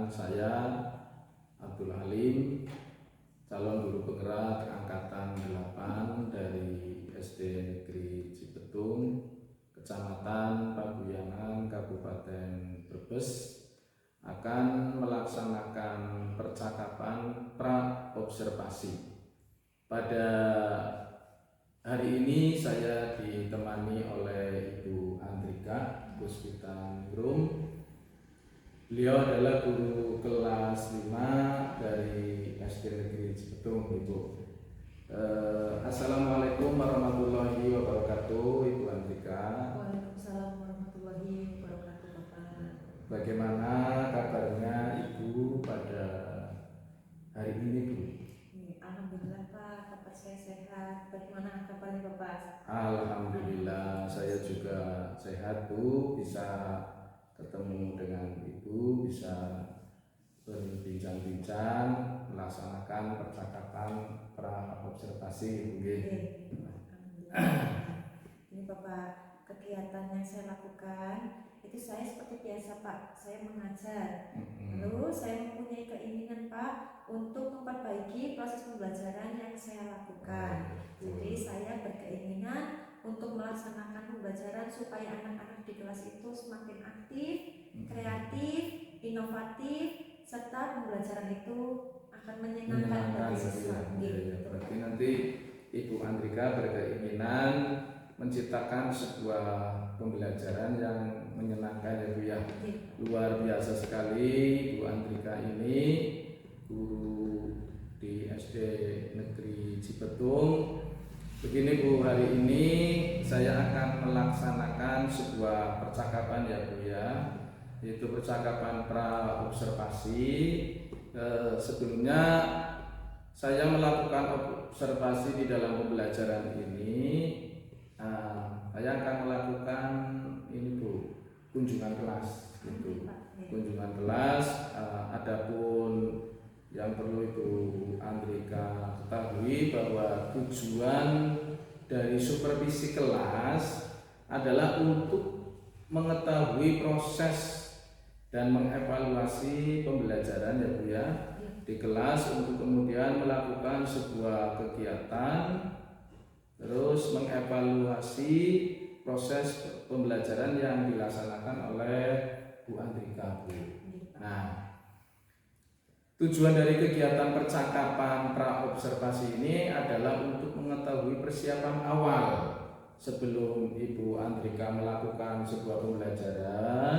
Perkenalkan, saya Abdul Halim, calon guru penggerak angkatan 8 dari SD Negeri Cipetung, Kecamatan Paguyangan, Kabupaten Brebes, akan melaksanakan percakapan pra-observasi. Pada hari ini saya ditemani oleh Ibu Andrika Puspitaningrum. Beliau adalah guru kelas 5 dari SD Negeri Cipetung, Ibu. Assalamualaikum warahmatullahi wabarakatuh, Ibu Andrika. Waalaikumsalam warahmatullahi wabarakatuh, Bapak. Bagaimana kabarnya Ibu pada hari ini, Bu? Alhamdulillah, Pak, kabar saya sehat. Bagaimana kabarnya, Bapak? Alhamdulillah, saya juga sehat, Bu. Bisa ketemu dengan Ibu, bisa berbincang-bincang, melaksanakan percakapan pra-observasi. Ini Bapak, kegiatan yang saya lakukan itu saya seperti biasa, Pak. Saya mengajar. Lalu saya mempunyai keinginan, Pak, untuk memperbaiki proses pembelajaran yang saya lakukan. Jadi saya berkeinginan untuk melaksanakan pembelajaran supaya anak-anak di kelas itu semakin aktif, kreatif, inovatif, serta pembelajaran itu akan menyenangkan bagi siswa. Berarti nanti Ibu Andrika berkeinginan menciptakan sebuah pembelajaran yang menyenangkan, ya Bu ya. Luar biasa sekali Bu Andrika ini, guru di SD Negeri Cipetung. Begini Bu, hari ini saya akan melaksanakan sebuah percakapan, ya Bu ya, yaitu percakapan pra-observasi. Sebelumnya saya melakukan observasi di dalam pembelajaran ini. Saya akan melakukan ini Bu, kunjungan kelas gitu. Kunjungan kelas, adapun yang perlu Ibu Andrika ketahui bahwa tujuan dari supervisi kelas adalah untuk mengetahui proses dan mengevaluasi pembelajaran, ya Bu ya, di kelas, untuk kemudian melakukan sebuah kegiatan, terus mengevaluasi proses pembelajaran yang dilaksanakan oleh Bu Andrika, Bu. Nah, tujuan dari kegiatan percakapan pra-observasi ini adalah untuk mengetahui persiapan awal sebelum Ibu Andrika melakukan sebuah pembelajaran,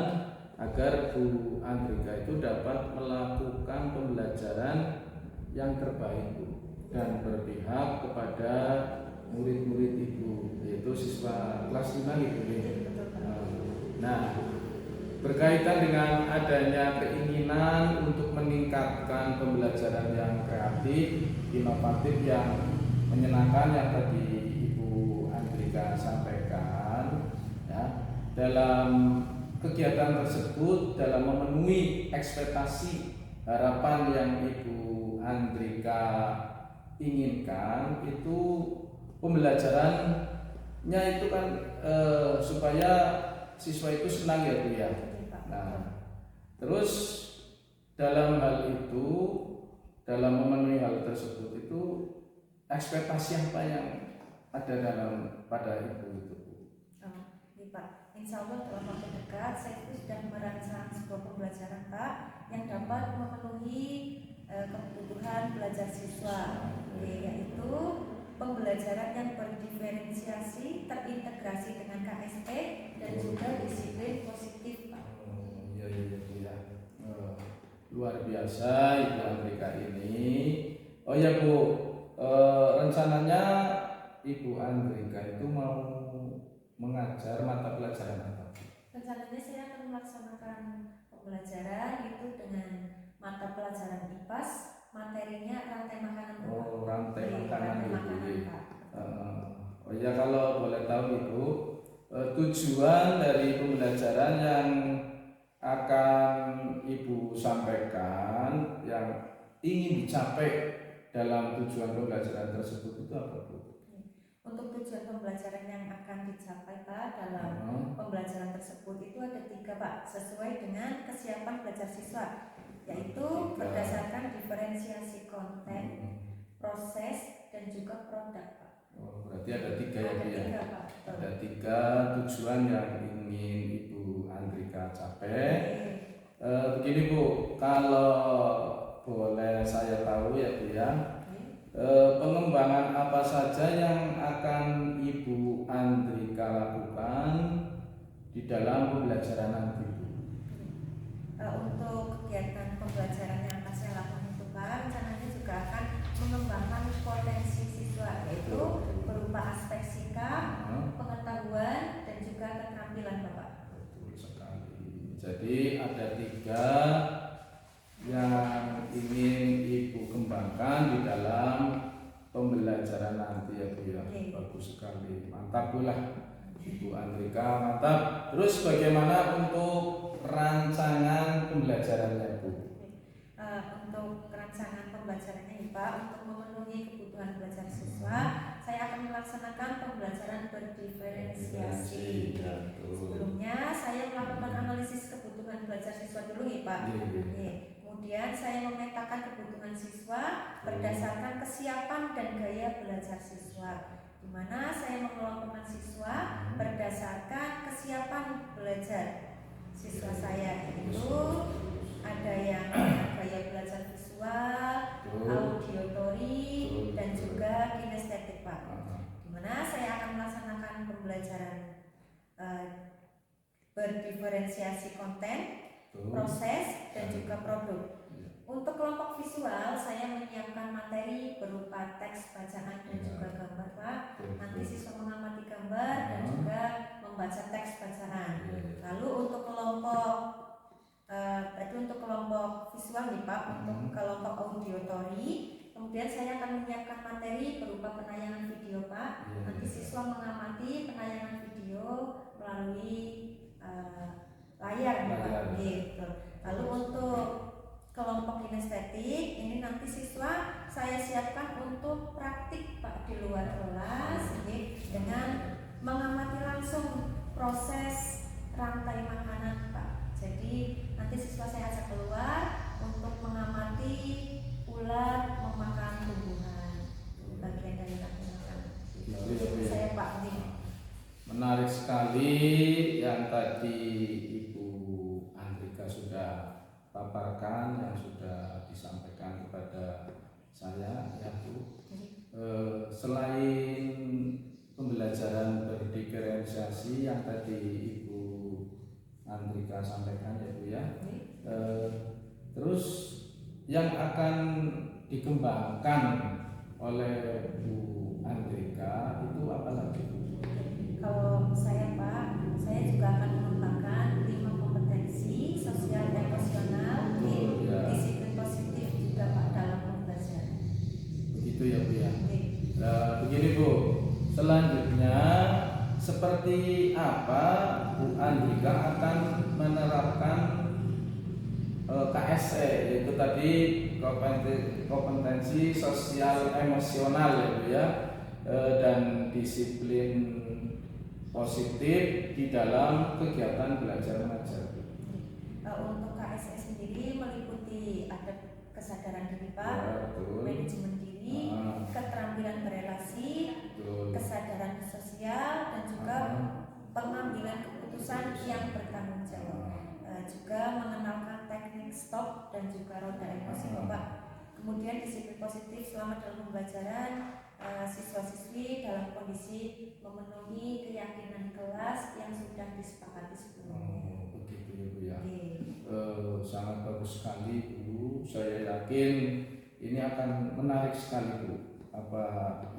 agar Bu Andrika itu dapat melakukan pembelajaran yang terbaik, Bu, dan berpihak kepada murid-murid Ibu, yaitu siswa kelas 5 gitu. Nah, berkaitan dengan adanya keinginan untuk meningkatkan pembelajaran yang kreatif, inovatif, yang menyenangkan, yang tadi Ibu Andrika sampaikan, ya, dalam kegiatan tersebut, dalam memenuhi ekspektasi harapan yang Ibu Andrika inginkan, itu pembelajarannya itu kan supaya siswa itu senang, ya Bu ya. Nah, terus dalam hal itu, dalam memenuhi hal tersebut itu, ekspektasi apa yang ada dalam pada Ibu itu, Bu? Ini Pak, insya Allah dalam waktu dekat saya itu sudah merancang sebuah pembelajaran, Pak, yang dapat memenuhi kebutuhan belajar siswa, yaitu pembelajaran yang berdiferensiasi, terintegrasi dengan KSP, dan juga disiplin positif, Pak. Iya. Luar biasa Ibu Andrika ini. Oh ya Bu, rencananya Ibu Andrika itu mau mengajar mata pelajaran apa? Rencananya saya akan melaksanakan pembelajaran itu dengan mata pelajaran IPAS, materinya rantai makanan. Rantai makanan, Pak. Oh ya, kalau boleh tahu Ibu, tujuan dari pembelajaran yang akan Ibu sampaikan, yang ingin dicapai dalam tujuan pembelajaran tersebut itu apa, Bu? Untuk tujuan pembelajaran yang akan dicapai, Pak, dalam pembelajaran tersebut itu ada 3, Pak, sesuai dengan kesiapan belajar siswa. yaitu berdasarkan diferensiasi konten, proses, dan juga produk, Pak. Oh, berarti ada 3 ya, Bu ya? Ada 3, Pak. Betul. Ada 3 tujuan yang ingin Ibu Andrika capai. Begini Bu, kalau boleh saya tahu ya Bu ya, pengembangan apa saja yang akan Ibu Andrika lakukan di dalam pembelajaran nanti Bu? Untuk kegiatan pembelajaran yang akan saya lakukan itu Pak, rencananya juga akan mengembangkan potensi siswa, yaitu berupa aspek sikap, pengetahuan, dan juga keterampilan Bapak. Betul sekali. Jadi ada 3 yang ingin Ibu kembangkan di dalam pembelajaran nanti ya Bu ya. Bagus sekali, mantap Bu lah Ibu Andrika, mantap. Terus bagaimana untuk rancangan pembelajarannya Bu? Untuk rancangan pembelajarannya ya Pak, untuk memenuhi kebutuhan belajar siswa, saya akan melaksanakan pembelajaran berdiferensiasi. Sebelumnya saya melakukan analisis kebutuhan belajar siswa dulu ya Pak. Kemudian saya memetakan kebutuhan siswa berdasarkan kesiapan dan gaya belajar siswa, di mana saya mengelompokkan siswa berdasarkan kesiapan belajar siswa saya, yaitu ada yang gaya belajar visual, audiotori, dan juga kinestetik Pak. Di mana saya akan melaksanakan pembelajaran berdiferensiasi konten, proses, dan juga produk. Untuk kelompok visual, saya menyiapkan materi berupa teks bacaan dan juga gambar Pak. Nanti siswa mengamati gambar dan juga membaca teks bacaan. Lalu untuk kelompok visual nih Pak, untuk kelompok audiotori, kemudian saya akan menyiapkan materi berupa penayangan video Pak. Nanti siswa mengamati penayangan video melalui layar Pak. Lalu untuk kelompok kinestetik ini nanti siswa saya siapkan untuk praktik Pak di luar kelas dengan mengamati langsung proses rantai makanan Pak. Jadi nanti siswa saya ajak keluar untuk mengamati ular memakan tumbuhan. Bagian dari rantai makanan. Saya Pak ini. Menarik sekali yang tadi Ibu Andrika sudah paparkan, yang sudah disampaikan kepada saya ya Bu. Selain pembelajaran berdiferensiasi yang tadi Ibu Andrika sampaikan ya Bu ya, terus yang akan dikembangkan oleh Bu Andrika itu apa lagi Bu? Kalau saya Pak, saya juga akan mengembangkan 5 kompetensi sosial emosional, disiplin positif juga Pak dalam pembelajaran. Begitu ya Bu ya. Begini Bu, selanjutnya seperti apa Bu Andrika akan menerapkan KSE, yaitu tadi kompetensi sosial emosional ya Bu ya, dan disiplin positif di dalam kegiatan belajar mengajar. Untuk KSE sendiri meliputi ada kesadaran diri Pak, manajemen diri, keterampilan berelasi, kesadaran sosial, dan juga pengambilan keputusan yang bertanggung jawab. Juga mengenalkan teknik stop dan juga roda emosi Bapak. Kemudian disiplin positif selama dalam pembelajaran, siswa-siswi dalam kondisi memenuhi keyakinan kelas yang sudah disepakati sebelumnya. Begitu ya Bu ya. Sangat bagus sekali Bu. Saya yakin ini akan menarik sekali Bu. Apa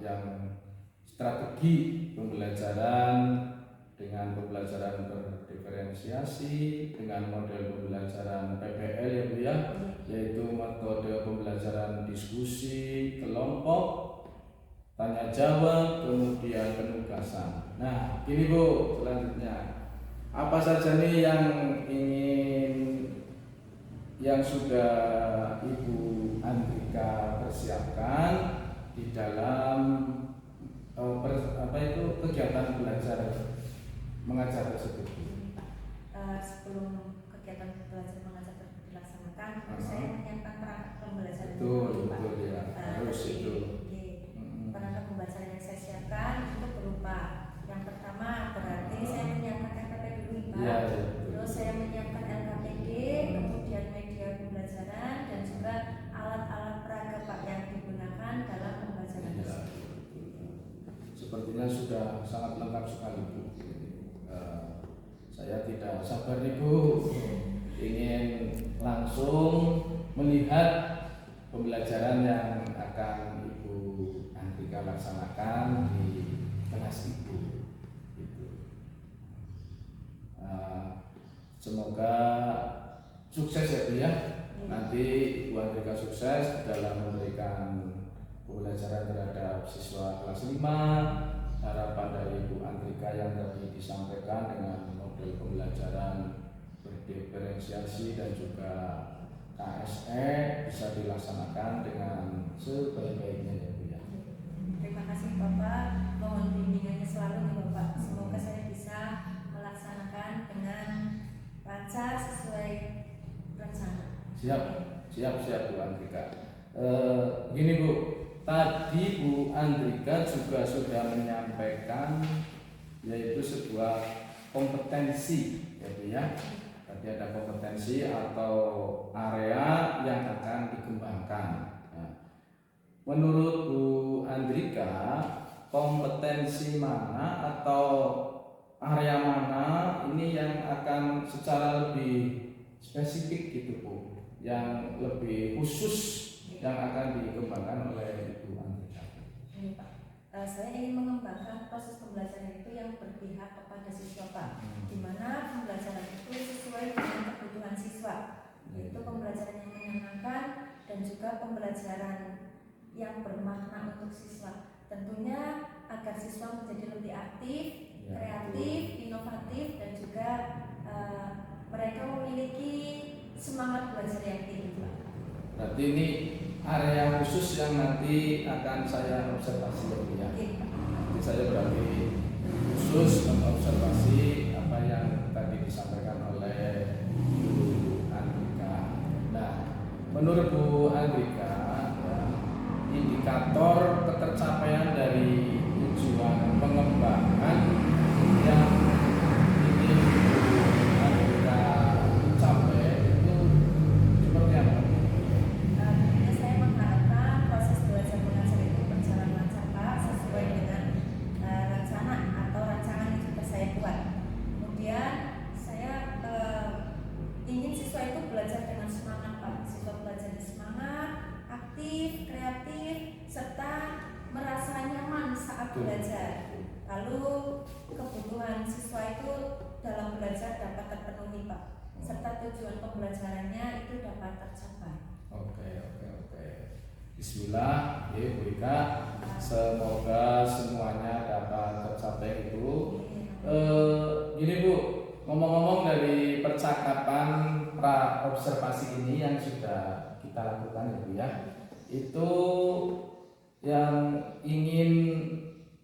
yang strategi pembelajaran dengan pembelajaran berdiferensiasi, dengan model pembelajaran PPL ya Bu ya, yaitu metode pembelajaran diskusi, kelompok, tanya jawab, kemudian penugasan. Nah, ini Bu, selanjutnya apa saja nih yang sudah Ibu Andrika persiapkan di dalam kegiatan belajar mengajar tersebut? Sebelum kegiatan belajar mengajar dilaksanakan dilaksanakan, saya menyiapkan perangkat pembelajaran. Betul ya, harus itu. Perangkat pembelajaran yang saya siapkan itu berupa yang pertama berarti saya menyiapkan LKP dulu Pak. Ya, terus saya menyiapkan LKPD, kemudian media pembelajaran dan juga alat-alat peraga Pak yang digunakan dalam pembelajaran tersebut. Sepertinya sudah sangat lengkap sekali Bu. Saya tidak sabar nih Bu, ingin langsung melihat pembelajaran yang akan Ibu Andrika laksanakan di kelas Ibu. Semoga sukses ya Bu ya. Nanti Ibu Andrika sukses dalam memberikan pembelajaran terhadap siswa kelas 5. Harapan dari Ibu Andrika yang tadi disampaikan dengan model pembelajaran berdiferensiasi dan juga KSE bisa dilaksanakan dengan sebaik-baiknya ya Bu ya. Terima kasih Bapak, mohon bimbingannya selalu ya Bapak. Semoga saya bisa melaksanakan dengan lancar sesuai rencana. Siap Bu Andrika. Gini Bu, tadi Bu Andrika juga sudah menyampaikan yaitu sebuah kompetensi ya Bu ya. Tadi ada kompetensi atau area yang akan dikembangkan. Nah, menurut Bu Andrika, kompetensi mana atau area mana ini yang akan secara lebih spesifik gitu Bu, yang lebih khusus yang akan dikembangkan oleh Ibu Andrika? Ini Pak, saya ingin mengembangkan proses pembelajaran itu yang berpihak kepada siswa Pak, di mana pembelajaran itu sesuai dengan kebutuhan siswa, yaitu pembelajaran yang menyenangkan dan juga pembelajaran yang bermakna untuk siswa. Tentunya agar siswa menjadi lebih aktif, kreatif, inovatif dan juga mereka memiliki semangat belajar yang tinggi Pak. Berarti ini area khusus yang nanti akan saya observasi ya. Nanti saya berarti khusus mengobservasi apa yang tadi disampaikan oleh Bu Andrika. Nah, menurut Bu Andrika, ya, indikator ketercapaian dari tujuan pengembangan yang ingin Bu Andrika capai itu seperti apa? Saya mengharapkan proses belajar mengajar itu berjalan lancar Pak, sesuai dengan rencana atau rancangan yang sudah saya buat. Kemudian saya ingin siswa itu belajar dengan semangat Pak. Siswa belajar dengan semangat, aktif, kreatif, serta merasa nyaman saat belajar. Lalu kebutuhan siswa itu dalam belajar dapat terpenuhi Pak, serta tujuan pembelajarannya itu dapat tercapai. Oke. Bismillah, ya Bu Ika. Semoga semuanya dapat tercapai itu. Gini Bu, ngomong-ngomong dari percakapan pra observasi ini yang sudah kita lakukan ya Bu ya, itu yang ingin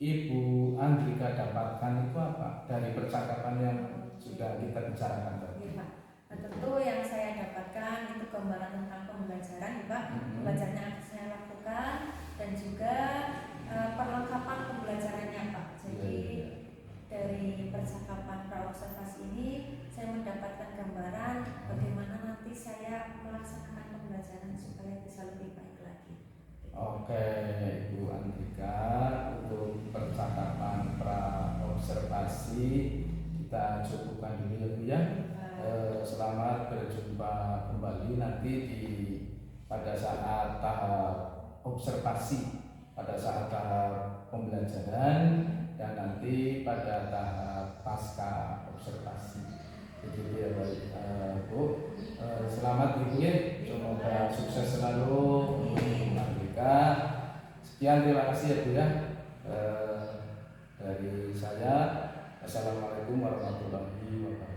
Ibu Andrika dapatkan itu apa dari percakapan yang sudah kita bicarakan tadi? Pak, tentu yang saya dapatkan itu gambaran tentang pembelajaran Pak, pembelajarannya akan saya lakukan dan juga perlengkapan pembelajarannya Pak. Jadi dari percakapan pra-observasi ini saya mendapatkan gambaran bagaimana nanti saya melaksanakan pembelajaran supaya bisa lebih baik lagi. Oke, Ibu Andrika, untuk percakapan pra-observasi kita cukupkan dulu ya Bu ya. Selamat berjumpa kembali nanti pada saat tahap observasi, pada saat tahap pembelajaran dan nanti pada tahap pasca observasi. Begitu ya Bu. Selamat Ibu ya, semoga sukses selalu Ibu Andrika. Sekian, terima kasih ya Bu ya. Dari saya, assalamualaikum warahmatullahi wabarakatuh.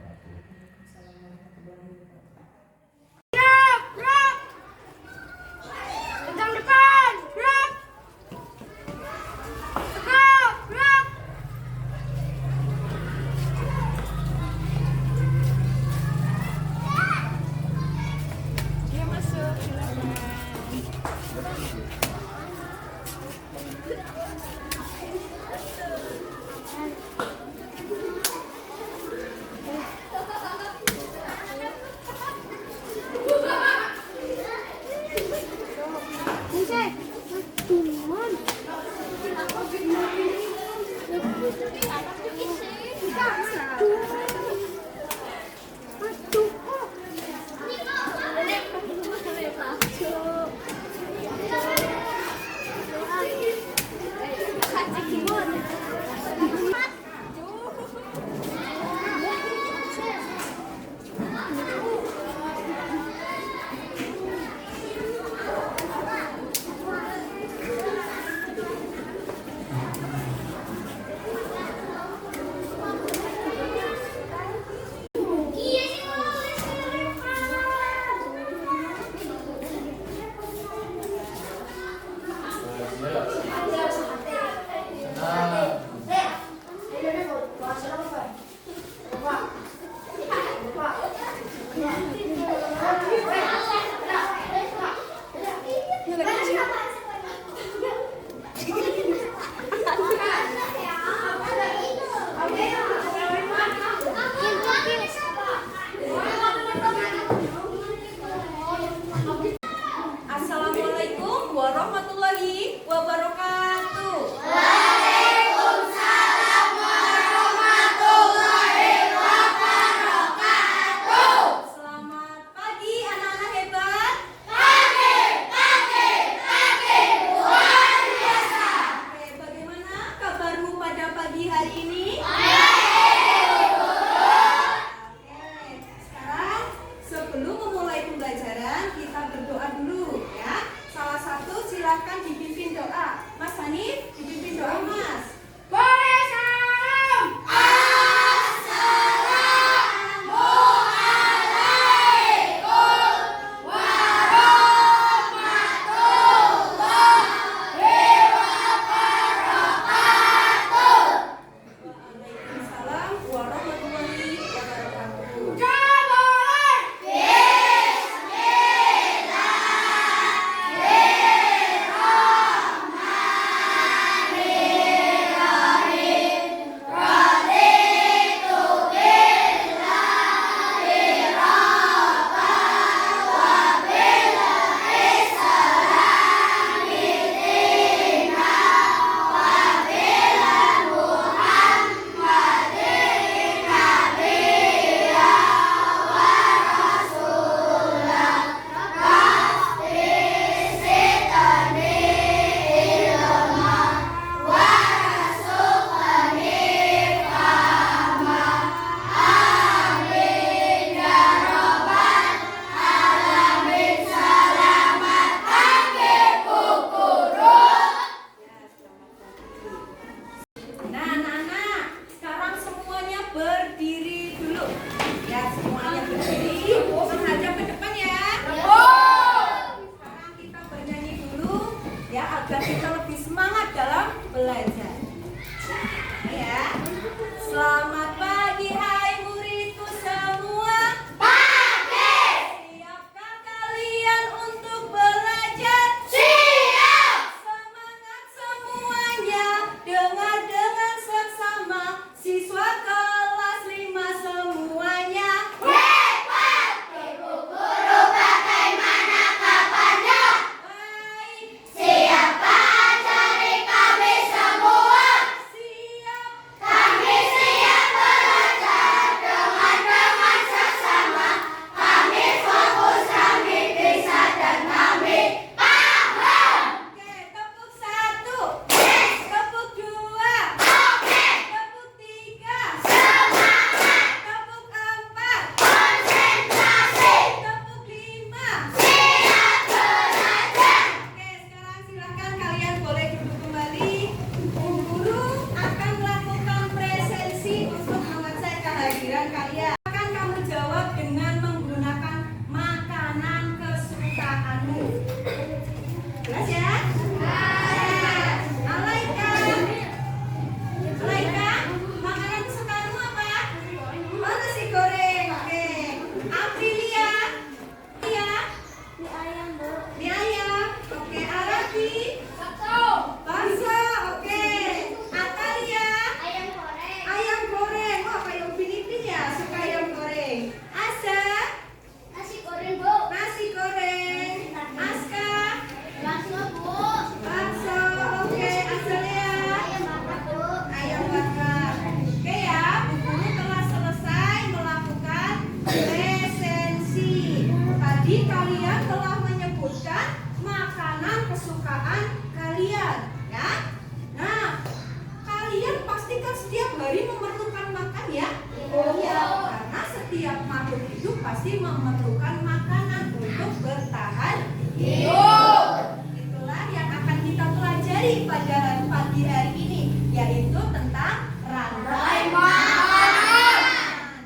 kan setiap hari memerlukan makan ya? Iya, karena setiap makhluk hidup pasti memerlukan makanan untuk bertahan hidup. Itulah yang akan kita pelajari pada pagi hari ini, yaitu tentang rantai makanan.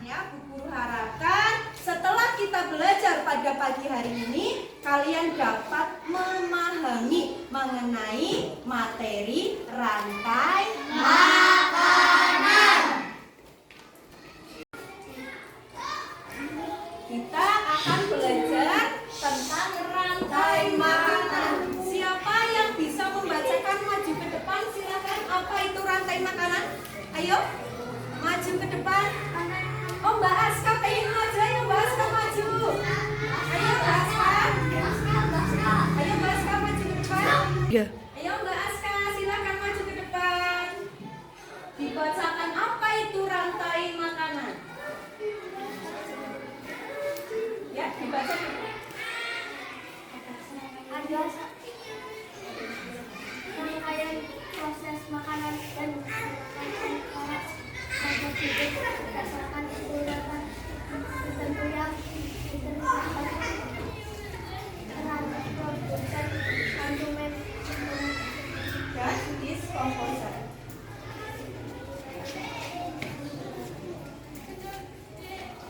Ya, Bu Guru harapkan setelah kita belajar pada pagi hari ini, kalian dapat memahami mengenai materi rantai makanan. Kita akan belajar tentang rantai makanan. Siapa yang bisa membacakan maju ke depan? Silakan. Apa itu rantai makanan? Ayo, maju ke depan. Oh, Mbak Aska pengen maju. Ayo Mbak Aska maju. Ayo Mbak Aska. Ayo Mbak Aska maju ke depan. Ayo Mbak Aska, silakan maju ke depan. Dibacakan apa itu rantai makanan? Ya, dibaca. Ada rangkaian proses makanan dan makhluk hidup berdasarkan urutan tertentu yang ditentukan rantai produsen konsumen Dan diskomposer.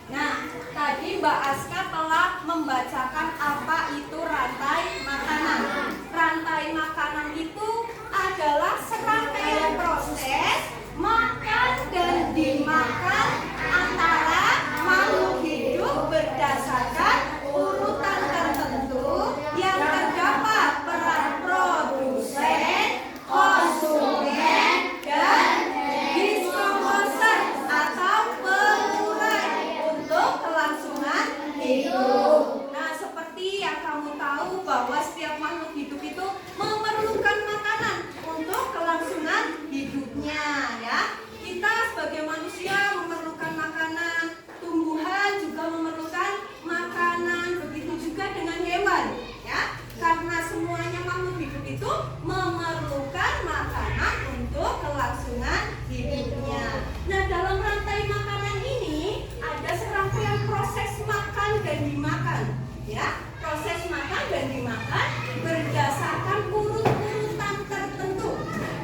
Nah, tadi Mbak Aska telah membacakan apa itu rantai makanan. Rantai makanan itu adalah serangkaian proses makan dan dimakan antara makhluk hidup berdasarkan urutan tertentu yang terdapat peran produsen, konsumen, dan diskomposer atau pengurai untuk kelangsungan hidup. Nah, seperti yang kamu tahu bahwa setiap makhluk hidup itu memerlukan makanan untuk kelangsungan hidupnya, ya. Kita sebagai manusia memerlukan makanan, tumbuhan juga memerlukan makanan, begitu juga dengan hewan, ya. Karena semuanya makhluk hidup itu memerlukan makanan untuk kelangsungan hidupnya. Nah, dalam rantai makanan ini ada serangkaian proses makan dan dimakan, ya. Proses makan dan dimakan berdasarkan urutan tertentu,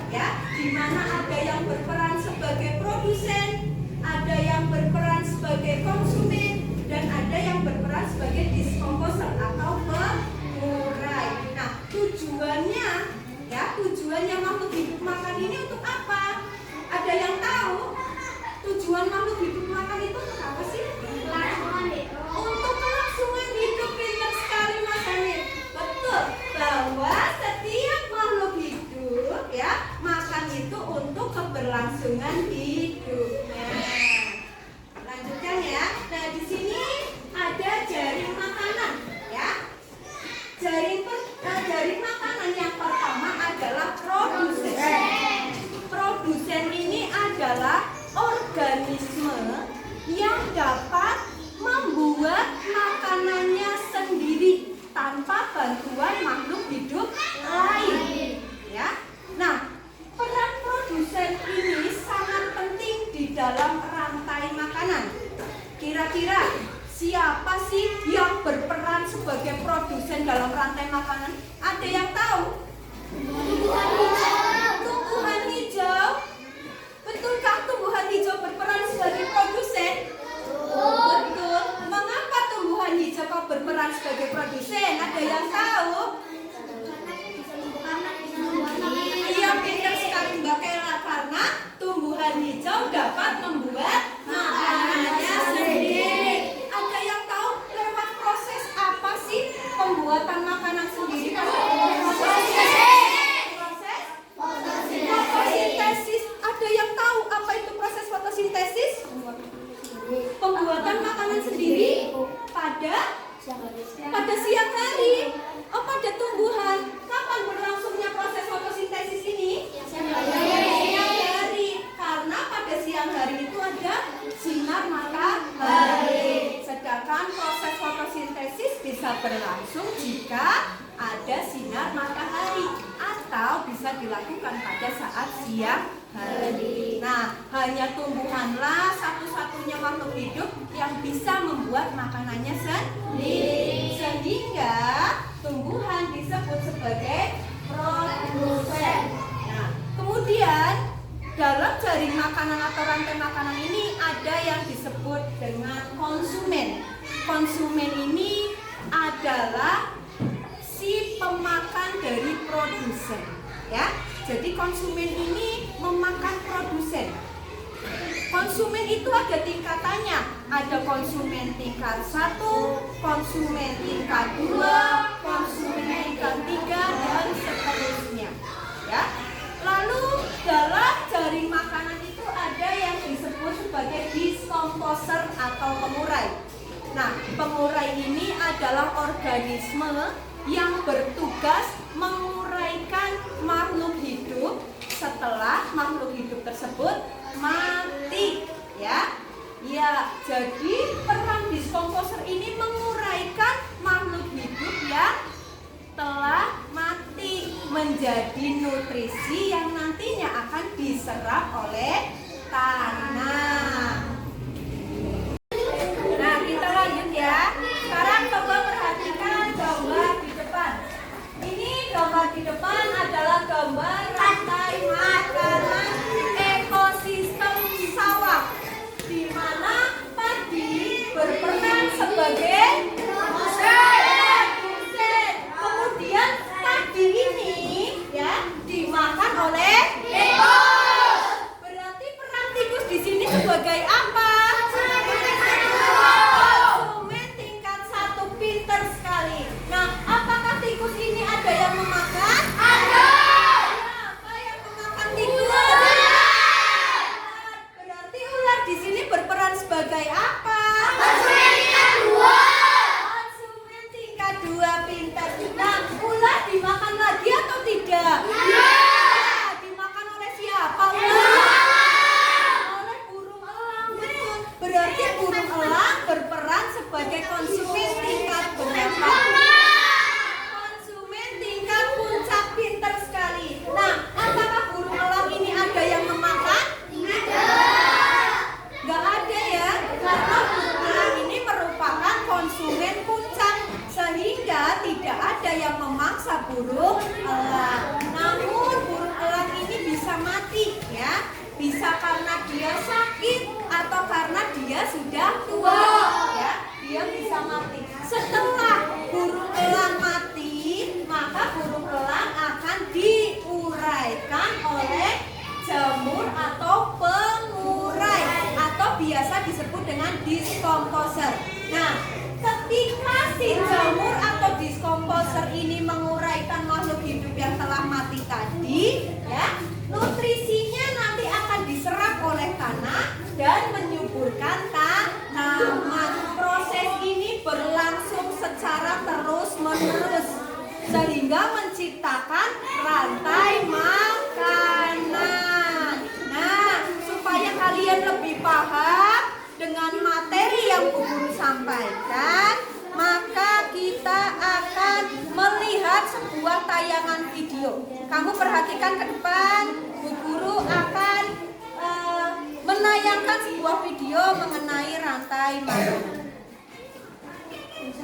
ya, di mana ada yang berperan sebagai produsen, ada yang berperan sebagai konsumen, dan ada yang berperan sebagai diskomposer atau pengurai. Nah, tujuannya, ya, tujuannya makhluk hidup makan ini untuk apa? Ada yang tahu? Tujuan makhluk hidup makan itu untuk apa sih? Untuk kelangsungan hidup. Pintar sekali Mas Hanif. Betul, bahwa setiap makhluk hidup, ya, makan itu untuk keberlangsungan hidupnya. Lanjutkan ya. Nah, di sini ada jaring makanan, ya. Jaring makanan yang pertama adalah produsen. Produsen ini adalah organisme yang dapat membuat makanannya sendiri tanpa bantuan makhluk hidup lain, ya. Nah, peran produsen ini sangat penting di dalam rantai makanan. Kira-kira siapa sih yang berperan sebagai produsen dalam rantai makanan? Ada yang tahu? Tumbuhan hijau. Tumbuhan hijau. Betulkah tumbuhan hijau berperan sebagai produsen? Betul. Mengapa tumbuhan hijau kok berperan sebagai produsen? Ada yang tahu? Iya, pintar sekali Mbak Kela, karena tumbuhan hijau dapat membuat makanannya sendiri. Ada yang tahu lewat proses apa sih pembuatan makanan sendiri? Fotosintesis. Ada yang tahu apa itu proses fotosintesis? Pembuatan makanan sendiri pada siang hari. Oh, pada tumbuhan. Kapan berlangsungnya proses fotosintesis ini? Siang hari. Karena pada siang hari itu ada sinar matahari. Sedangkan proses fotosintesis bisa berlangsung jika ada sinar matahari atau bisa dilakukan pada saat siang hari. Nah, hanya tumbuhanlah satu-satunya makhluk hidup yang bisa membuat makanannya sendiri. Sehingga tumbuhan disebut sebagai produsen. Nah, kemudian dalam jaring makanan atau rantai makanan ini ada yang disebut dengan konsumen. Konsumen ini adalah si pemakan dari produsen, ya. Jadi konsumen ini memakan produsen. Konsumen itu ada tingkatannya. Ada konsumen tingkat 1, konsumen tingkat 2, konsumen tingkat 3 dan seterusnya. Ya. Lalu dalam jaring makanan itu ada yang disebut sebagai diskomposer atau pengurai. Nah, pengurai ini adalah organisme yang bertugas menguraikan makhluk hidup setelah makhluk hidup tersebut mati, ya. Ya, jadi peran diskomposer ini menguraikan makhluk hidup yang telah mati menjadi nutrisi yang nantinya akan diserap oleh tanah. Nah, kita lanjut ya. Sekarang coba perhatikan gambar di depan. Ini gambar di depan adalah gambar rantai makanan ekosistem sawah, di mana padi berperan sebagai produsen. Kemudian padi ini ya dimakan oleh tikus. Berarti peran tikus di sini sebagai apa? Konsumen tingkat 1, pinter sekali. Nah, apakah tikus ini ada yang memakan? Ada. Siapa yang memakan tikus? Berarti ular di sini berperan sebagai apa? Konsumen tingkat 2. Konsumen tingkat 2, pintar. Nah, ular dimakan lagi atau tidak? Iya. Dimakan oleh siapa? Oleh burung elang. Betul. Berarti burung elang berperan sebagai konsumen tingkat berapa? Konsumen tingkat puncak, pintar sekali. Nah, apakah burung elang ini ada yang memakan? Nggak ada ya, karena burung elang ini merupakan konsumen puncak, sehingga tidak ada yang memaksa burung elang. Namun burung elang ini bisa mati ya, bisa karena dia sakit atau karena dia sudah tua ya, dia bisa mati. Setelah burung elang mati, maka burung elang akan diuraikan oleh jamur atau pengurai atau biasa disebut dengan diskomposer. Nah, ketika si jamur atau diskomposer ini menguraikan makhluk hidup yang telah mati tadi, ya, nutrisinya nanti akan diserap oleh tanah dan menyuburkan tanaman. Proses ini berlangsung secara terus-menerus sehingga menciptakan rantai makanan. Nah, supaya kalian lebih paham dengan materi yang Bu Guru sampaikan, maka kita akan melihat sebuah tayangan video. Kamu perhatikan ke depan, Bu Guru akan menayangkan sebuah video mengenai rantai makanan.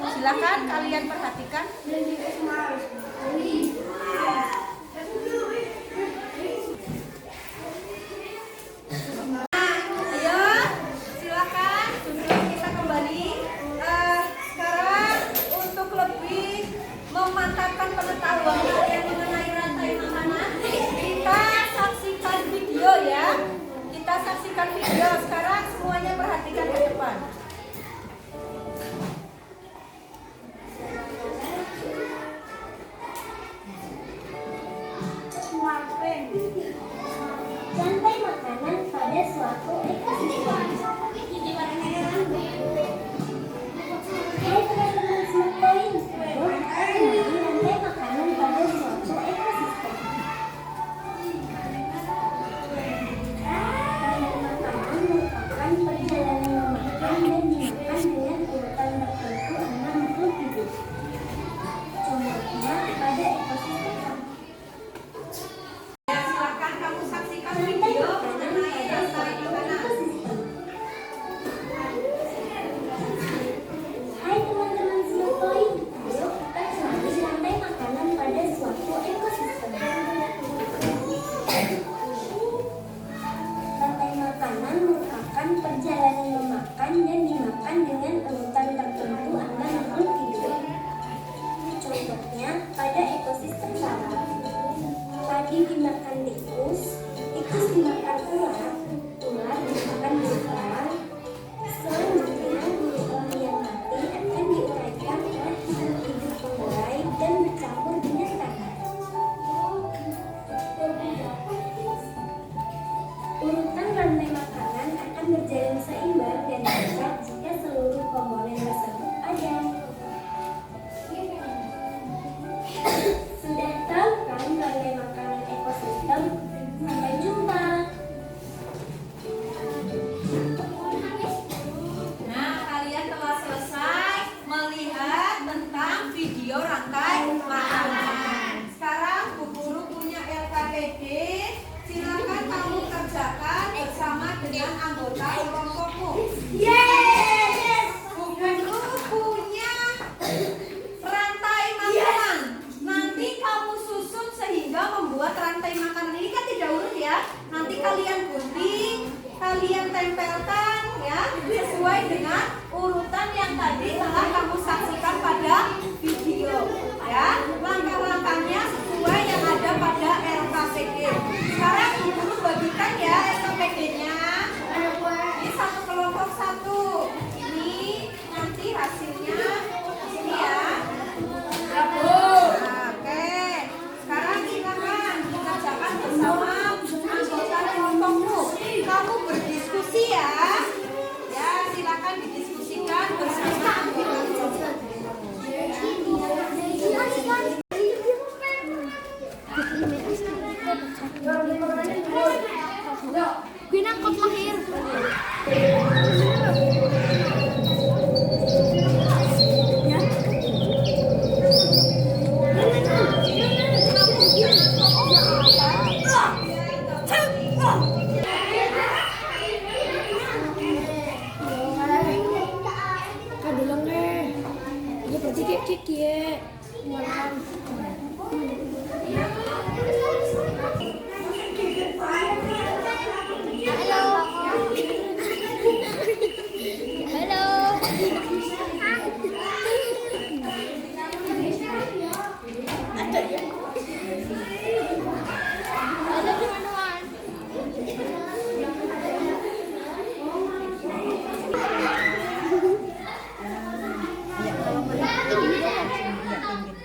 Silakan kalian perhatikan. Ayo, silakan. Kita kembali. Sekarang untuk lebih memantapkan pengetahuan kalian mengenai rantai makanan, kita saksikan video ya. Kita saksikan video. Sekarang semuanya perhatikan ke depan. Rantai makanan pada suatu ekosistem. Hai teman-teman semua, rantai makanan pada suatu ekosistem. Rantai makanan merupakan perjalanan berjalan seimbang dan tepat jika seluruh komponen tersebut ada. Sudah tahu kan rantai makanan ekosistem? Sampai jumpa. Nah, kalian telah selesai melihat tentang video rantai makanan. Sekarang Bu Guru punya LKPD. Silakan kamu kerjakan bersama dengan anggota kelompokmu. Bu Guru punya rantai makanan. Nanti kamu susun sehingga membuat rantai makanan ini kan tidak urut ya. Nanti kalian gunting, kalian tempelkan ya sesuai dengan urutan yang tadi telah kamu saksikan pada video ya. Langkah-langkahnya sesuai yang ada pada LKPD. Sekarang Bu Guru bagikan ya LKPD-nya. Ini satu kelompok satu. Ini nanti hasilnya ini ya. Oke. Sekarang silakan dikerjakan bersama anggota kelompokmu. Kamu berdiskusi ya. Ya, silakan didiskusikan bersama anggota kelompokmu. Gue nangkut lahir. Kadulong deh. Ya berarti kayak ya.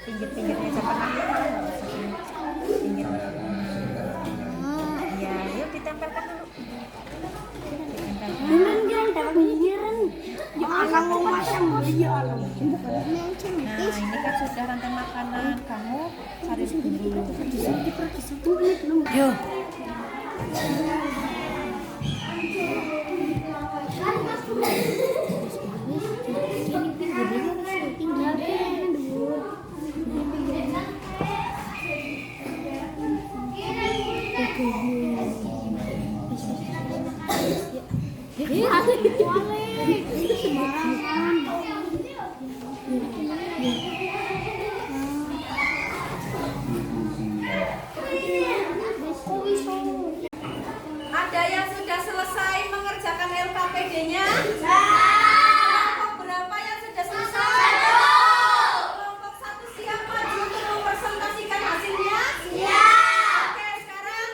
Pinggir-pinggirnya siapa pinggirnya. Ya, yuk ditempelkan dulu. Nah, ini kan sudah rantai makanan. Kamu cari dulu. Yuk. Ada yang sudah selesai mengerjakan LKPD-nya? Kelompok berapa yang sudah selesai? Kelompok 1 siap maju untuk mempresentasikan hasilnya? Oke, sekarang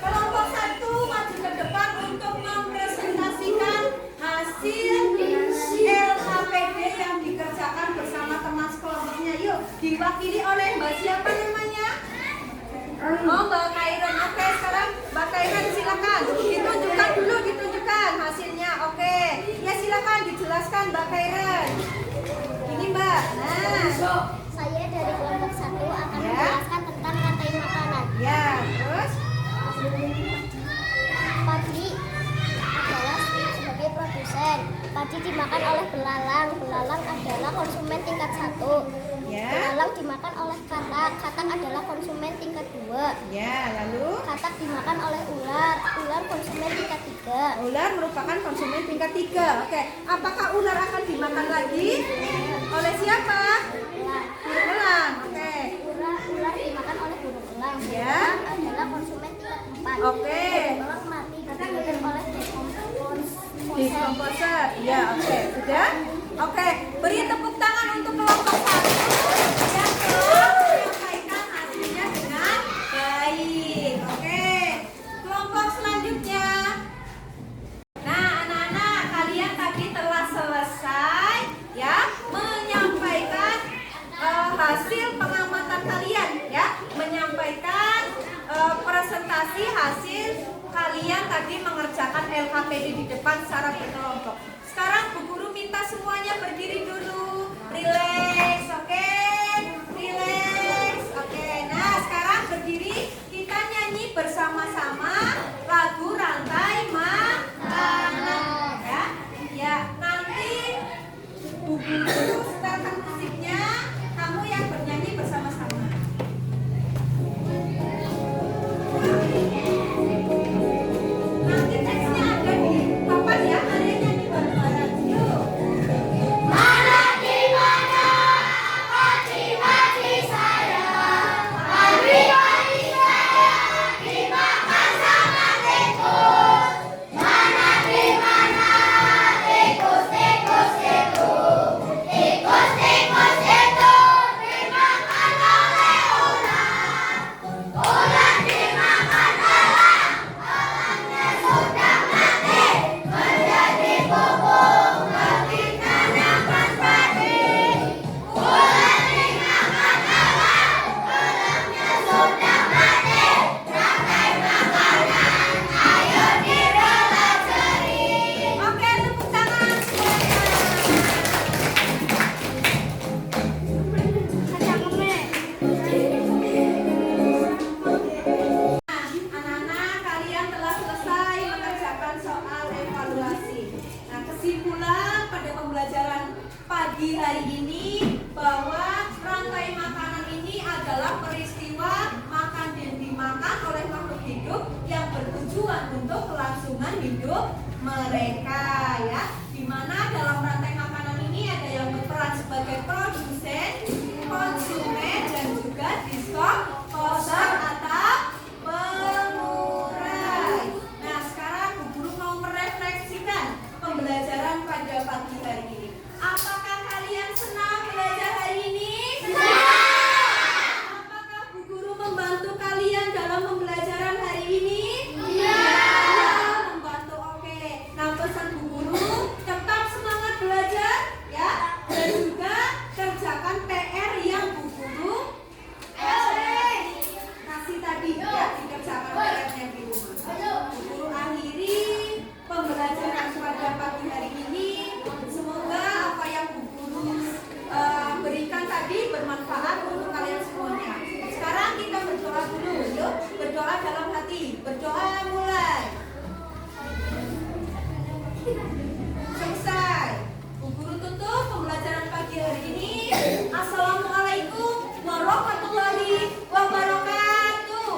kelompok 1 maju ke depan untuk mempresentasikan hasil LKPD yang dikerjakan bersama teman sekelompoknya. Yuk, diwakili oleh Mbak siapa namanya? Oh, Mbak Kairan. Oke, sekarang Mbak Kairan silakan ditunjukkan hasilnya. Oke, ya silakan dijelaskan Mbak Kairan. Ini Mbak. Nah, Saya dari kelompok 1 akan menjelaskan tentang rantai makanan. ya terus Padi adalah sebagai produsen. Padi dimakan oleh belalang. Belalang adalah konsumen tingkat 1. ya, Belalang dimakan oleh katak. Katak adalah konsumen tingkat 2. ya lalu Katak dimakan oleh ular. Ular konsumen tingkat 3. ular merupakan konsumen tingkat 3. Oke, apakah ular akan dimakan lagi? Oleh siapa? Burung elang. Oke. Ular dimakan oleh burung elang. Ya. Elang adalah konsumen tingkat 4. Oke. Elang mati dimakan oleh Diskomposer. Ya, oke. Sudah? Oke, beri tepuk tangan untuk kelompok 1 yang telah menyampaikan hasilnya dengan baik. Oke. Kelompok selanjutnya. Nah, anak-anak, kalian tadi telah selesai ya menyampaikan hasil pengamatan kalian ya, menyampaikan presentasi hasil kalian tadi mengerjakan LKPD di depan secara berkelompok. Sekarang Bu Guru minta semuanya berdiri dulu. Relax, oke? Relax, oke. Nah, sekarang berdiri, kita nyanyi bersama-sama lagu Rantai Makanan. Ya, ya. Nanti Bu Guru setelkan musiknya, kamu yang bernyanyi bersama-sama. Nanti teksnya ada di papan ya, kalian nyanyi bareng-bareng. Yuk. Oke, tepuk tangan semuanya. Anak-anak, kalian telah selesai mengerjakan soal evaluasi. Nah, kesimpulan pada pembelajaran pagi hari ini bahwa rantai makanan ini adalah peristiwa makan dan dimakan oleh makhluk hidup yang bertujuan untuk kelangsungan hidup mereka, ya. Di mana dalam rantai makanan ini ada yang berperan sebagai produsen, konsumen, dan juga disposer atau pengurai. Nah, sekarang Bu Guru mau merefleksikan pembelajaran pada pagi hari ini. Apakah kalian senang belajar hari ini? Senang! Apakah Bu Guru membantu kalian dalam pembelajaran hari ini? Iya! Membantu, oke. Nah, pesan Bu Guru, tetap semangat belajar, ya. Dan juga kerjakan PR yang Bu Guru kasih tadi, ya. Dikerjakan PR-nya di rumah. Bu Guru akhiri pembelajaran pada pagi hari ini. Semoga apa yang Bu Guru berikan tadi bermanfaat untuk kalian semuanya. Sekarang kita berdoa dulu, yuk. Berdoa dalam hati. Berdoa mulai. Selesai. Bu Guru tutup pembelajaran pagi hari ini. Assalamualaikum warahmatullahi wabarakatuh.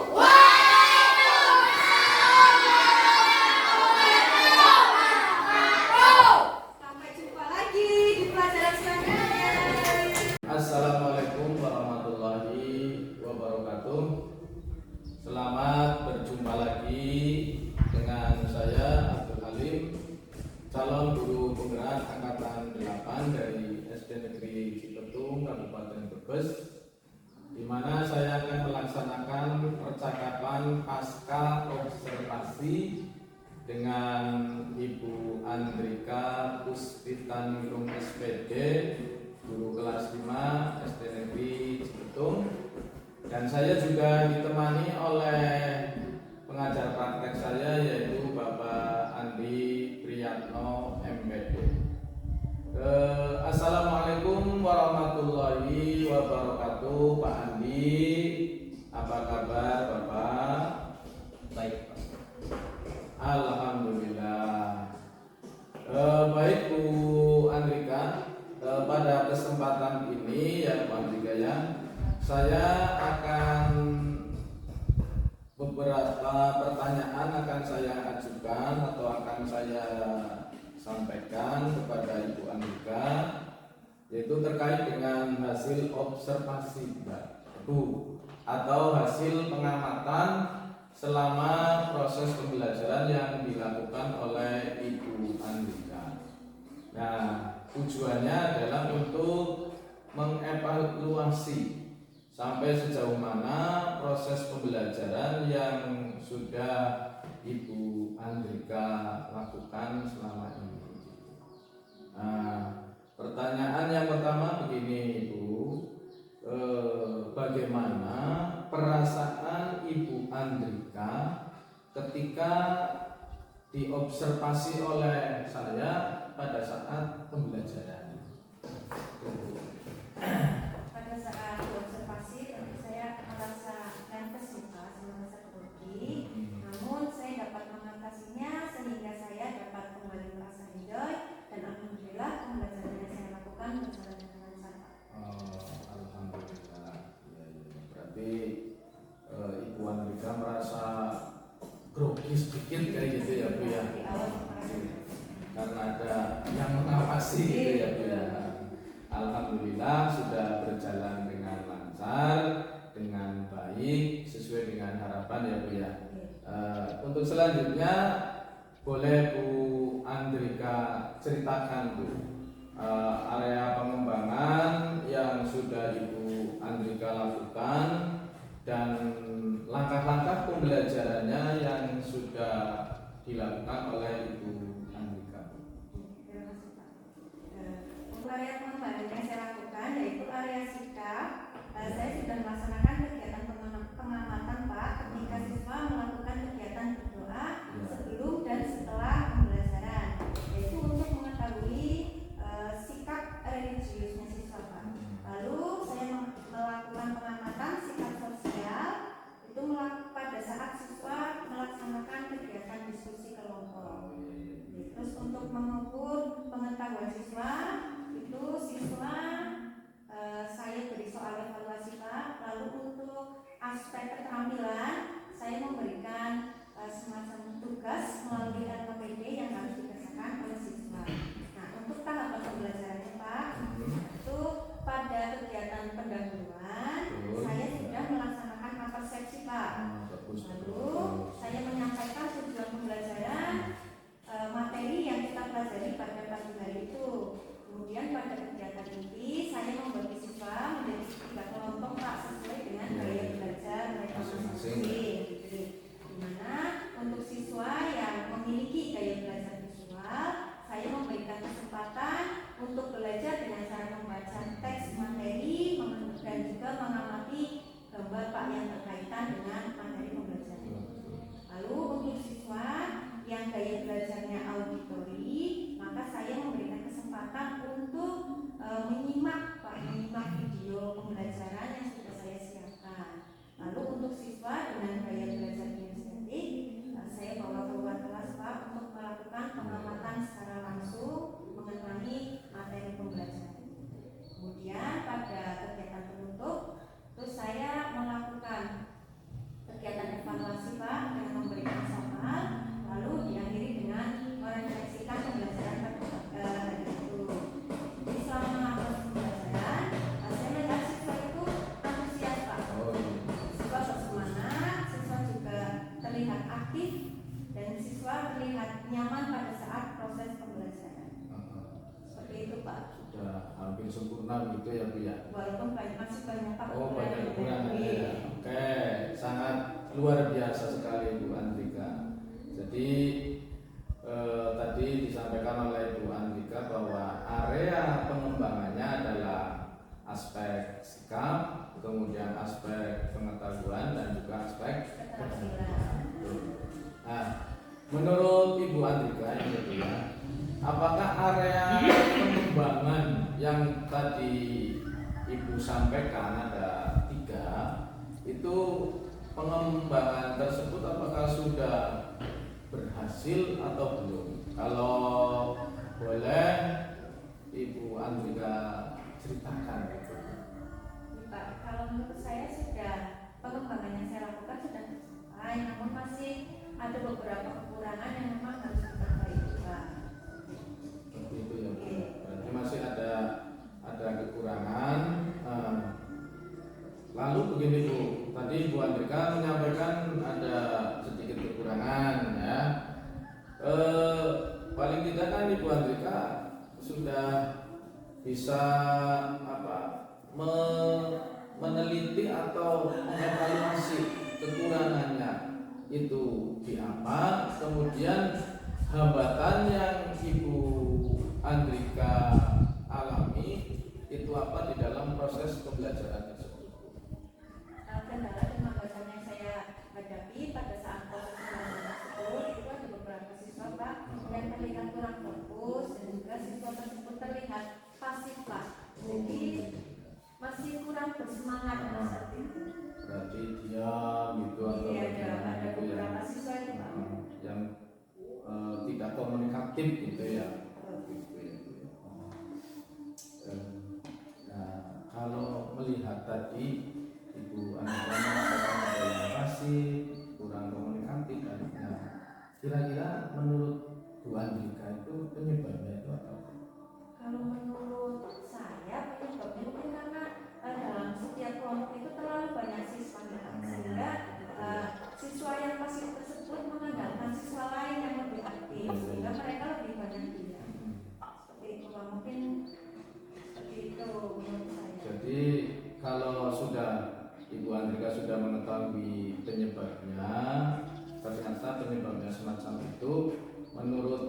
Sampai jumpa lagi di pelajaran selanjutnya. Assalamualaikum warahmatullahi wabarakatuh. Selamat berjumpa lagi dengan saya Abdul Halim, calon guru penggerak angkatan 8 dari SD Negeri Cipetung, Kabupaten Brebes, di mana saya akan melaksanakan percakapan pasca observasi dengan Ibu Andrika Puspitaningrum SPD, guru kelas 5 SD Negeri Cipetung, dan saya juga ditemani oleh pengajar praktek saya yaitu Bapak Andi Priyatno MPD. Assalamualaikum warahmatullahi wabarakatuh. Pak Andi, apa kabar Bapak? Baik Pak. Alhamdulillah. Baik Bu Andrika, pada kesempatan ini ya Bu Andrika ya, saya akan beberapa pertanyaan akan saya ajukan atau akan saya sampaikan kepada Ibu Andrika, yaitu terkait dengan hasil observasi Bu atau hasil pengamatan selama proses pembelajaran yang dilakukan oleh Ibu Andrika. Nah, tujuannya adalah untuk mengevaluasi sampai sejauh mana proses pembelajaran yang sudah Ibu Andrika lakukan selama ini. Nah, pertanyaan yang pertama begini Ibu, bagaimana perasaan Ibu Andrika ketika diobservasi oleh saya pada saat pembelajaran. Pada saat observasi tentu saya merasa nervous nih Pak, merasa grogi. Namun saya dapat mengatasinya sehingga saya dapat kembali merasa enjoy dan alhamdulillah pembelajaran yang saya lakukan berjalan dengan lancar. Alhamdulillah. Ya. Berarti Ibu Andrika merasa grogi sedikit kayak gitu ya Bu ya. Di awal merasa Karena ada yang mengawasi gitu ya Bu ya. Alhamdulillah sudah berjalan dengan lancar, dengan baik, sesuai dengan harapan ya Bu ya. Untuk selanjutnya boleh Bu Andrika ceritakan Bu area pengembangan yang sudah Ibu Andrika lakukan dan langkah-langkah pembelajarannya yang sudah dilakukan oleh Ibu Andrika. Terima kasih Pak. Untuk area pengembangan yang saya lakukan yaitu area sikap. Saya sudah melaksanakan kegiatan pengamatan Pak ketika siswa melakukan kegiatan berdoa sebelum dan setelah pembelajaran, yaitu untuk mengetahui sikap religiusnya siswa Pak. Lalu saya melakukan pengamatan sikap sosial itu pada saat siswa melaksanakan kegiatan diskusi kelompok. Terus untuk mengukur pengetahuan siswa itu siswa saya beri soal evaluasi Pak. Lalu untuk aspek keterampilan saya memberikan semacam tugas melalui LKPD yang harus dikerjakan oleh siswa. Nah untuk tahapan pembelajarannya Pak itu pada kegiatan pendahuluan saya sudah melaksanakan persepsi Pak. Lalu saya menyampaikan tujuan pembelajaran materi yang kita pelajari pada pagi hari itu. Kemudian pada kegiatan ini saya membagi siswa menjadi 3 kelompok Pak sesuai dengan gaya belajar mereka masing-masing. Di mana untuk siswa yang memiliki gaya belajar visual, saya memberikan kesempatan untuk belajar dengan cara membaca teks materi dan juga mengamati gambar Pak yang berkaitan dengan materi pembelajaran. Lalu untuk siswa yang gaya belajarnya auditori, maka saya memberikan kesempatan untuk menyimak video pembelajaran yang sudah saya siapkan. Lalu untuk siswa dengan gaya belajar kinestetik, saya bawa keluar kelas Pak untuk melakukan pengamatan secara langsung mengenai materi pembelajaran. Kemudian pada kegiatan penutup, terus saya melakukan kegiatan evaluasi Pak dengan memberikan soal, lalu diakhiri dengan merefleksikan pembelajaran pada hari itu. Jadi selama proses pembelajaran, saya melihat siswa itu antusias Pak. Siswa bersemangat, siswa juga terlihat aktif, dan siswa terlihat nyaman pada saat proses pembelajaran. Seperti itu Pak. Sudah hampir sempurna gitu ya Bu ya. Walaupun masih banyak Pak. Banyak kekurangan ya. Oke, sangat luar biasa sekali Bu Andrika. Jadi tadi disampaikan oleh Bu Andrika bahwa area pengembangannya adalah aspek sikap, kemudian aspek pengetahuan dan juga aspek keterampilan. Nah, menurut Ibu Andrika yang kedua, apakah area pengembangan yang tadi Ibu sampaikan ada 3 itu pengembangan tersebut apakah sudah berhasil atau belum? Kalau boleh Ibu Andrika ceritakan itu. Pak, kalau menurut saya sudah pengembangan yang saya lakukan sudah selesai, namun masih ada beberapa kekurangan yang memang harus diperbaiki Pak. Seperti itu ya Bu. Berarti masih ada kekurangan. Lalu begini Bu, tadi Bu Andrika menyampaikan ada sedikit kekurangan ya. Paling tidak kan Ibu Andrika sudah bisa meneliti atau mengevaluasi kekurangannya itu di apa, kemudian hambatan yang Ibu Andrika alami itu apa di dalam proses pembelajaran tersebut. Kendala dan hambatan yang saya hadapi pada saat proses pembelajaran tersebut itu ada beberapa siswa kurang fokus dan juga siswa tersebut terlihat pasif Pak. Jadi masih kurang bersemangat seperti itu. Berarti diam gitu atau Iya, bagaimana ada gitu ya? beberapa siswa itu Pak. Yang tidak komunikatif gitu ya. Gitu ya. Nah, kalau melihat tadi Ibu Andika mengatakan ada yang pasif, kurang komunikatif, nah, kira-kira menurut Bu Andika itu penyebabnya itu apa? Kalau menurut saya penyebabnya mungkin karena dalam setiap kelompok itu terlalu banyak siswanya, sehingga siswa yang pasif tersebut mengandalkan siswa lain yang lebih aktif, sehingga mereka lebih banyak diam. Seperti itu Pak. Mungkin seperti itu menurut saya. Jadi kalau sudah Ibu Andika sudah mengetahui penyebabnya, ternyata penyebabnya semacam itu, menurut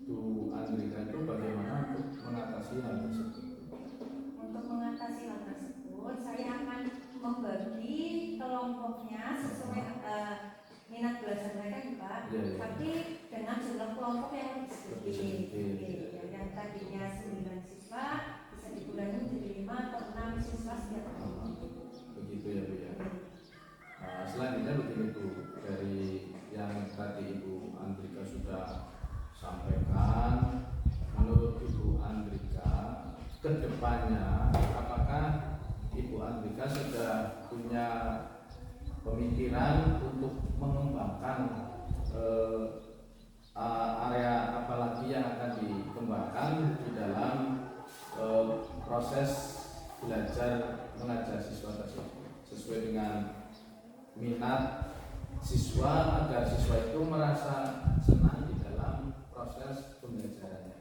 Bu Andika itu bagaimana untuk mengatasi hal tersebut? Untuk mengatasi hal tersebut, saya akan membagi kelompoknya sesuai minat belajar mereka nih Pak. Ya. Tapi dengan jumlah kelompok yang lebih Lebih sedikit. sedikit. Oke, yang tadinya 9 siswa bisa dikurangi menjadi 5 atau 6 siswa setiap kelompok. Begitu ya Bu ya. Selanjutnya begini Bu, dari yang tadi Ibu Andika sudah sampaikan, menurut Ibu Andika kedepannya apakah Ibu Andika sudah punya pemikiran untuk mengembangkan area apalagi yang akan dikembangkan di dalam proses belajar mengajar siswa tersebut sesuai dengan minat siswa agar siswa itu merasa senang di dalam proses pembelajarannya.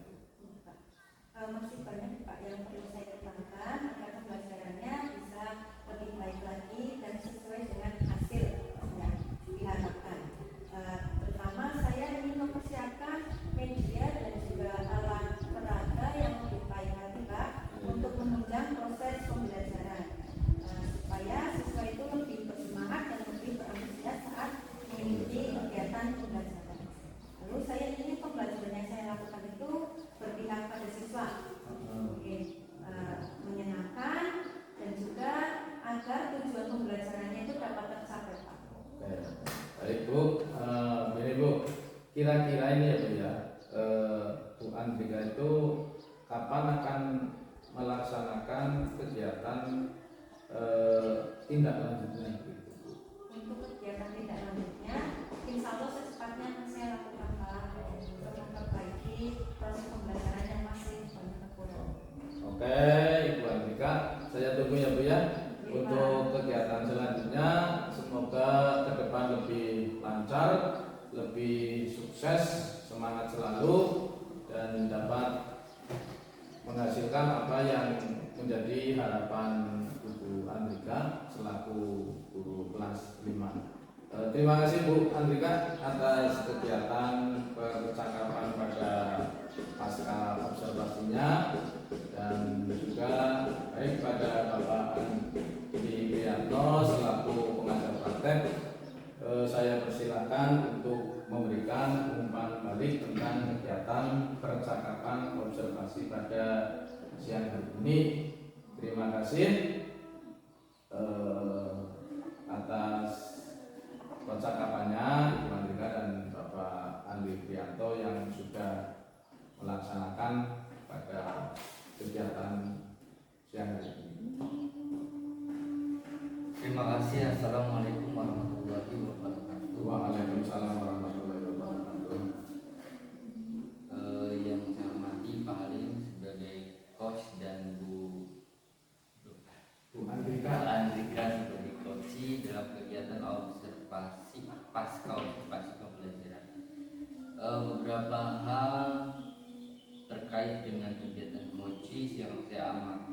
Masih banyak Pak yang perlu saya kembangkan agar pembelajarannya bisa lebih baik lagi dan sesuai dengan hasil yang diharapkan. Pertama, saya ingin mempersiapkan media dan juga alat peraga yang lebih baik lagi Pak untuk menunjang proses pembelajaran, supaya siswa itu lebih bersemangat dan lebih berantusias saat mengikuti kegiatan pembelajaran. Lalu saya ingin pembelajaran yang saya lakukan itu berpihak pada siswa, menyenangkan dan juga agar tujuan pembelajarannya itu dapat tercapai Pak. Oke, baik Bu. Ini Bu, kira-kira ini ya Bu ya, Bu Andika itu kapan akan melaksanakan kegiatan tindak lanjutnya gitu Bu? Untuk kegiatan tindak lanjutnya, insya Allah secepatnya akan saya lakukan Pak untuk memperbaiki proses pembelajaran yang masih banyak kekurangan. Oke, Ibu Andika, saya tunggu ya Bu ya untuk kegiatan selanjutnya. Semoga ke depan lebih lancar, lebih sukses, semangat selalu dan dapat menghasilkan apa yang menjadi harapan Ibu Andika selaku guru kelas 5. Terima kasih Bu Andika atas kegiatan percakapan pada pasca observasinya dan juga baik pada Bapak Andi Prianto selaku pengajar praktek. Saya persilakan untuk memberikan umpan balik tentang kegiatan percakapan observasi pada siang hari ini. Terima kasih atas percakapannya Ibu Andika dan Bapak Andi Prianto yang sudah melaksanakan pada kegiatan siang hari ini. Terima kasih. Assalamualaikum warahmatullahi wabarakatuh. Waalaikumsalam warahmatullahi wabarakatuh. Yang saya hormati Pak Halim sebagai coach dan Bu Andika sebagai coach dalam kegiatan observasi pasca observasi pembelajaran. Beberapa hal terkait dengan kegiatan coach yang saya amati